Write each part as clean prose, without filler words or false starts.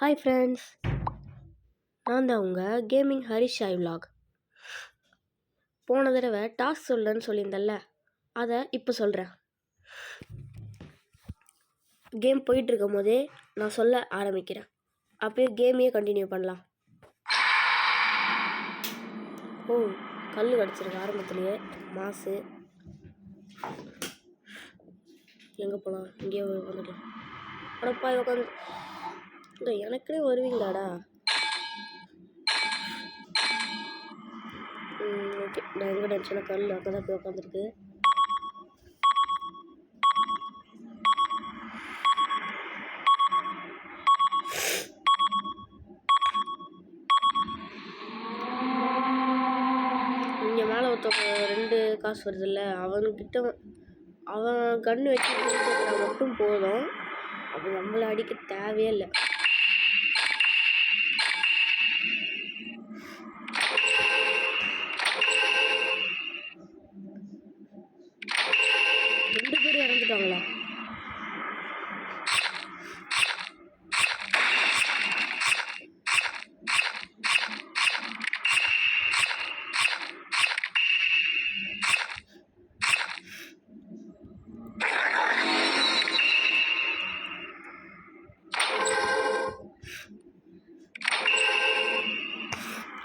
Hi friends, நான் தான் உங்கள் கேமிங் ஹரிஷ் சாய் விலாக். போன தடவை டாஸ்க் சொல்லன்னு சொல்லியிருந்தேன்ல, அதை இப்போ சொல்கிறேன். கேம் போயிட்டுருக்கும் போதே நான் சொல்ல ஆரம்பிக்கிறேன். அப்படியே கேமையே கண்டினியூ பண்ணலாம். ஓ, கல் கிடச்சிருக்கு ஆரம்பத்துலேயே. மாசு எங்கே போகலாம்? இங்கேயே உட்காந்துக்கலாம். அடப்பா உட்காந்து இல்லை, எனக்குனே வருவீங்களாடா? ஓகே, நான் எங்கே நினச்சேன்னா கல் அங்கே தான் போய் உட்காந்துருக்கு. இங்கே மேலே ஒருத்தவங்க 2 காசு வருதுல்ல, அவன்கிட்ட அவன் கன்று வச்சு மட்டும் போதும். அப்போ நம்மளை அடிக்க தேவையே இல்லை. ரெண்டு பேரும் இறந்துட்டாங்களா?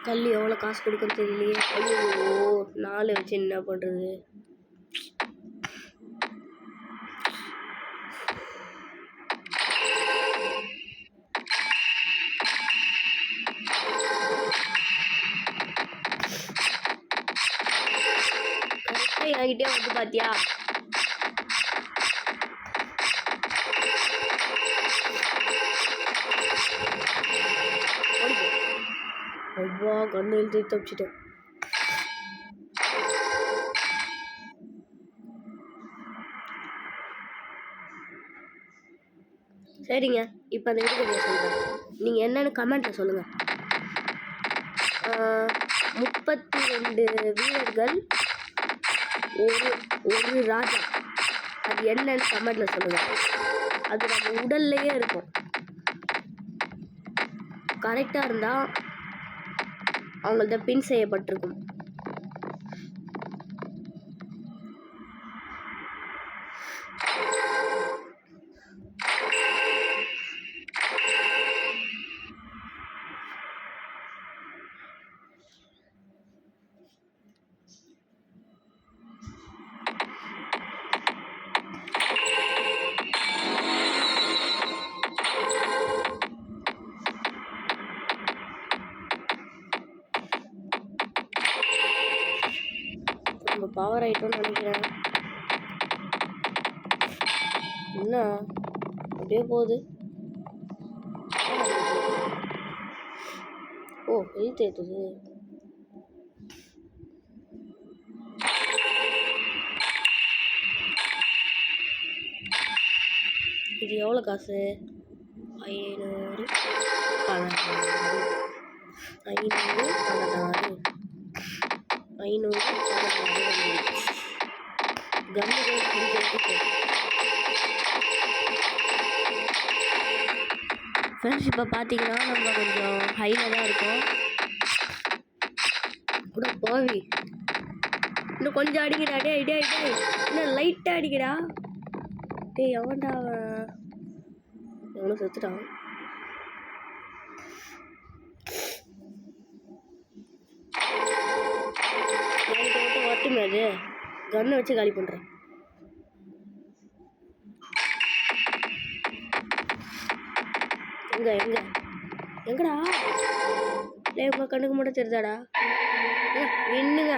கல் எவ்வளோ காசு கொடுக்குன்னு தெரியலையே. ஐயோ, 4 வச்சு என்ன பண்ணுறது? கரெக்டாக என்கிட்டே வந்து பார்த்தியா? அவ்வா, கண்ணு எழுதி தப்பிச்சிட்டேன். சரிங்க, இப்போ அந்த வீடியோ சொல்கிறேன். நீங்கள் என்னென்னு கமெண்ட்டில் சொல்லுங்கள். 32 வீரர்கள், ஒரு ராஜா. அது என்னன்னு கமெண்ட்டில் சொல்லுங்கள். அது நம்ம உடல்லையே இருக்கும். கரெக்டாக இருந்தால் அவங்கள்ட்ட பின் செய்யப்பட்டிருக்கும். நம்ம பவர் ஆயிட்டோம்னு நினைக்கிறேன். என்ன அப்படியே போகுது? ஓ, ஹெல்த் ஏற்றுது. இது எவ்வளோ காசு? 500, 16, 500, 16, 500, 16. கம்மி ஃப்ரெண்ட்ஸ், இப்போ பார்த்தீங்கன்னா நம்ம கொஞ்சம் ஹையில் தான் இருக்கோம். கூட போவி இன்னும் கொஞ்சம் அடிக்கடா. டே டே டே, இன்னும் லைட்டாக அடிக்கடா. டே, எவன்டா அவன்? எவனும் செத்துட்டான். ஒட்டுமே அது கன்னை வச்சு காலி பண்ணுறேன். எங்கடா? இல்லை, உங்கள் கண்ணுக்கு மட்டும் தெரிஞ்சாடா? நின்னுங்க.